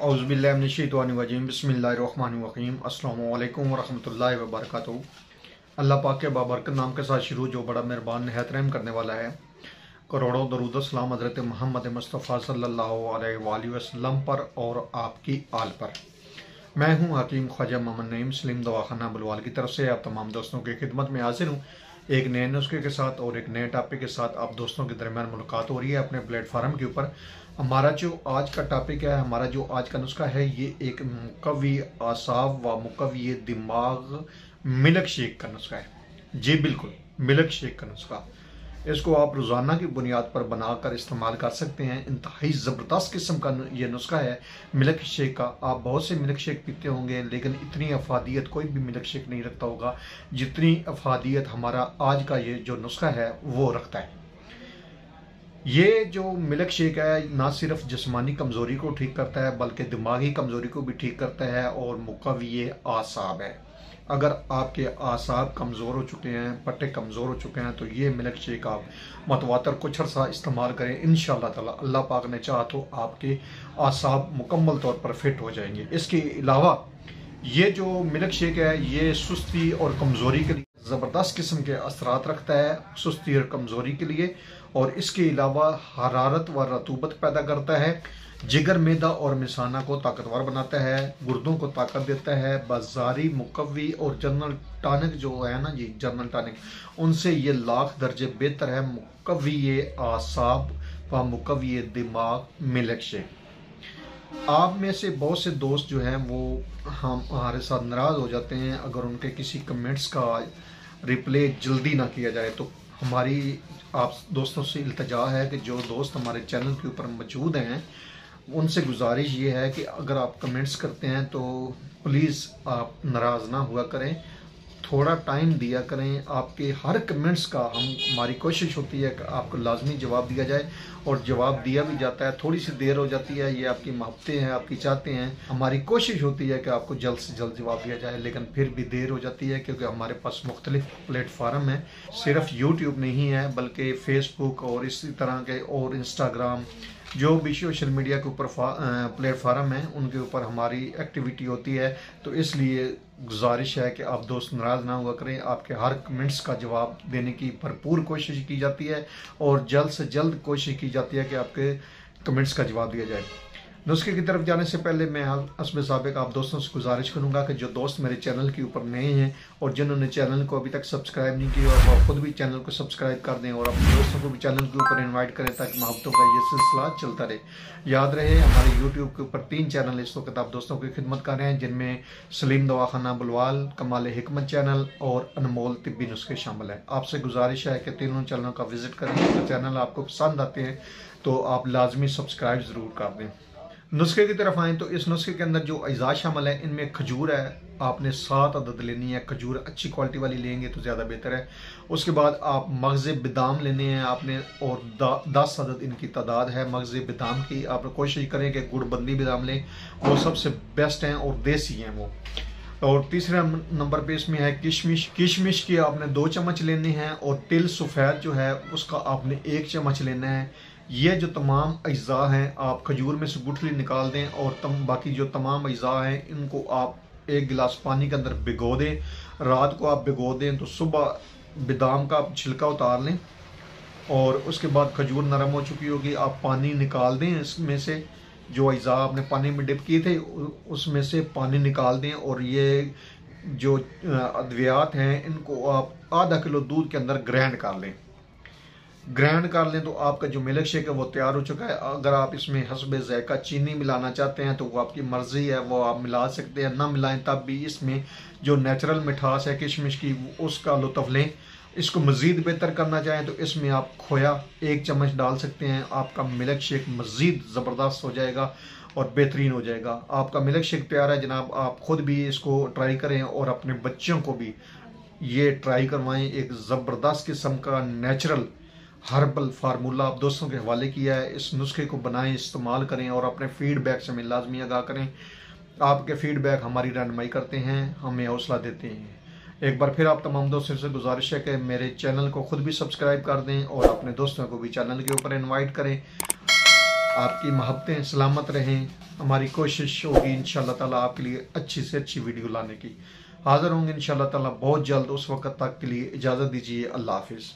औज़ुबिल्लाहिमिनश्शैतानिर्रजीम बिस्मिल्लाहिर्रहमानिर्रहीम अस्सलामु अलैकुम वरहमतुल्लाहि वबरकातुहू। अल्लाह पाक के बाबरकत नाम के साथ शुरू, जो बड़ा मेहरबान निहायत रहम करने वाला है। करोड़ों दरूद व सलाम हज़रत मोहम्मद मुस्तफ़ा सल्लल्लाहु अलैहि वसल्लम पर और आपकी आल पर। मैं हूँ हकीम ख्वाजा मोहम्मद नईम सलीम दवाखाना बुलवाल की तरफ से आप तमाम दोस्तों की खिदमत में हाजिर हूँ एक नए नुस्खे के साथ और एक नए टॉपिक के साथ। आप दोस्तों के दरमियान मुलाकात हो रही है अपने प्लेटफार्म के ऊपर। हमारा जो आज का टॉपिक है, हमारा जो आज का नुस्खा है, ये एक मुकव्वी आसाब व मुकव्वी दिमाग मिल्क शेक का नुस्खा है। जी बिल्कुल, मिल्क शेक का नुस्खा। इसको आप रोज़ाना की बुनियाद पर बनाकर इस्तेमाल कर सकते हैं। इंतहाई ज़बरदस्त किस्म का ये नुस्खा है मिल्क शेक का। आप बहुत से मिल्क शेक पीते होंगे, लेकिन इतनी अफादियत कोई भी मिल्क शेक नहीं रखता होगा जितनी अफादियत हमारा आज का ये जो नुस्खा है वो रखता है। ये जो मिल्क शेक है ना सिर्फ जिस्मानी कमज़ोरी को ठीक करता है बल्कि दिमागी कमज़ोरी को भी ठीक करता है और मुकव्वी आसाब है। अगर आपके आसाब कमज़ोर हो चुके हैं, पट्टे कमज़ोर हो चुके हैं, तो ये मिल्क शेक आप मतवातर कुछ अर्सा इस्तेमाल करें। इंशाअल्लाह ताला अल्लाह पाक ने चाहा तो आपके आसाब मुकम्मल तौर पर फिट हो जाएंगे। इसके अलावा ये जो मिल्क शेक है ये सुस्ती और कमज़ोरी के लिए ज़बरदस्त किस्म के असरात रखता है, सुस्ती और कमज़ोरी के लिए। और इसके अलावा हरारत व रतूबत पैदा करता है, जिगर, मैदा और मिसाना को ताकतवर बनाता है, गुर्दों को ताकत देता है। बाजारी मुकव्वी और जनरल टॉनिक जो है ना जी, जनरल टॉनिक, उनसे ये लाख दर्जे बेहतर है मुकव्वी आसाब व मुकव्वी दिमाग मिल्क शेक। आप में से बहुत से दोस्त जो हैं वो हमारे साथ नाराज़ हो जाते हैं अगर उनके किसी कमेंट्स का रिप्ले जल्दी ना किया जाए। तो हमारी आप दोस्तों से इल्तजा है कि जो दोस्त हमारे चैनल के ऊपर मौजूद हैं उनसे गुजारिश ये है कि अगर आप कमेंट्स करते हैं तो प्लीज़ आप नाराज़ ना हुआ करें, थोड़ा टाइम दिया करें। आपके हर कमेंट्स का हमारी कोशिश होती है कि आपको लाजमी जवाब दिया जाए, और जवाब दिया भी जाता है। थोड़ी सी देर हो जाती है, ये आपकी मोहब्बतें हैं, आपकी चाहते हैं। हमारी कोशिश होती है कि आपको जल्द से जल्द जवाब दिया जाए, लेकिन फिर भी देर हो जाती है क्योंकि हमारे पास मुख्तलिफ प्लेटफार्म हैं। सिर्फ यूट्यूब नहीं है बल्कि फेसबुक और इसी तरह के और इंस्टाग्राम, जो भी सोशल मीडिया के ऊपर प्लेटफार्म हैं उनके ऊपर हमारी एक्टिविटी होती है। तो इसलिए गुजारिश है कि आप दोस्त नाराज़ ना हुआ करें। आपके हर कमेंट्स का जवाब देने की भरपूर कोशिश की जाती है और जल्द से जल्द कोशिश की जाती है कि आपके कमेंट्स का जवाब दिया जाए। नुस्खे की तरफ जाने से पहले मैं हस्ब साबिक आप दोस्तों से गुजारिश करूंगा कि जो दोस्त मेरे चैनल के ऊपर नए हैं और जिन्होंने चैनल को अभी तक सब्सक्राइब नहीं किया, और वो खुद भी चैनल को सब्सक्राइब कर दें और अपने दोस्तों को भी चैनल के ऊपर इनवाइट करें ताकि मोहब्बतों का ये सिलसिला चलता रहे। याद रहे हमारे यूट्यूब के ऊपर 3 चैनल इस वक्त आप दोस्तों की खिदमत कर रहे हैं, जिनमें सलीम दवाखाना बुलवाल, कमाल हिकमत चैनल और अनमोल तिब्बी नुस्खे शामिल हैं। आपसे गुजारिश है कि तीनों चैनलों का विजिट करें। अगर चैनल आपको पसंद आते हैं तो आप लाजमी सब्सक्राइब ज़रूर कर दें। नुस्खे की तरफ आएँ तो इस नुस्खे के अंदर जो अज़ा शामिल है, इनमें खजूर है। आपने 7 अदद लेनी है। खजूर अच्छी क्वालिटी वाली लेंगे तो ज़्यादा बेहतर है। उसके बाद आप मगज़े बादाम लेने हैं आपने, और 10 अदद इनकी तादाद है मगज़े बादाम की। आप कोशिश करें कि गुड़बंदी बादाम लें, वो सबसे बेस्ट हैं और देसी हैं वो। और तीसरे नंबर पे इसमें है किशमिश। किशमिश की आपने 2 चम्मच लेने हैं, और तिल सफ़ेद जो है उसका आपने 1 चम्मच लेना है। ये जो तमाम अज्जा हैं आप खजूर में से गुठली निकाल दें, और बाकी जो तमाम अज्जा हैं इनको आप 1 गिलास पानी के अंदर भिगो दें। रात को आप भिगो दें तो सुबह बादाम का आप छिलका उतार लें, और उसके बाद खजूर नरम हो चुकी होगी, आप पानी निकाल दें। इसमें से जो अज्जा आपने पानी में डिप किए थे उसमें से पानी निकाल दें, और ये जो अद्वियात हैं इनको आप आधा किलो दूध के अंदर ग्राइंड कर लें। ग्राइंड कर लें तो आपका जो मिल्क शेक है वो तैयार हो चुका है। अगर आप इसमें हस्बे ज़ायका चीनी मिलाना चाहते हैं तो वो आपकी मर्ज़ी है, वो आप मिला सकते हैं। ना मिलाएं तब भी इसमें जो नेचुरल मिठास है किशमिश की उसका लुत्फ़ लें। इसको मज़ीद बेहतर करना चाहें तो इसमें आप खोया 1 चम्मच डाल सकते हैं। आपका मिल्क शेक मज़ीद ज़बरदस्त हो जाएगा और बेहतरीन हो जाएगा। आपका मिल्क शेक तैयार है जनाब। आप ख़ुद भी इसको ट्राई करें और अपने बच्चों को भी ये ट्राई करवाएं। एक ज़बरदस्त किस्म का नेचुरल हर्बल फार्मूला आप दोस्तों के हवाले किया है। इस नुस्खे को बनाएं, इस्तेमाल करें और अपने फीडबैक से हमें लाजमी आगाह करें। आपके फीडबैक हमारी रहनुमाई करते हैं, हमें हौसला देते हैं। एक बार फिर आप तमाम दोस्तों से गुजारिश है कि मेरे चैनल को खुद भी सब्सक्राइब कर दें और अपने दोस्तों को भी चैनल के ऊपर इनवाइट करें। आपकी मोहब्बतें सलामत रहें। हमारी कोशिश होगी इंशाअल्लाह ताला आपके लिए अच्छी से अच्छी वीडियो लाने की। हाज़िर होंगे इंशाअल्लाह ताला बहुत जल्द। उस वक्त तक के लिए इजाज़त दीजिए। अल्लाह हाफिज़।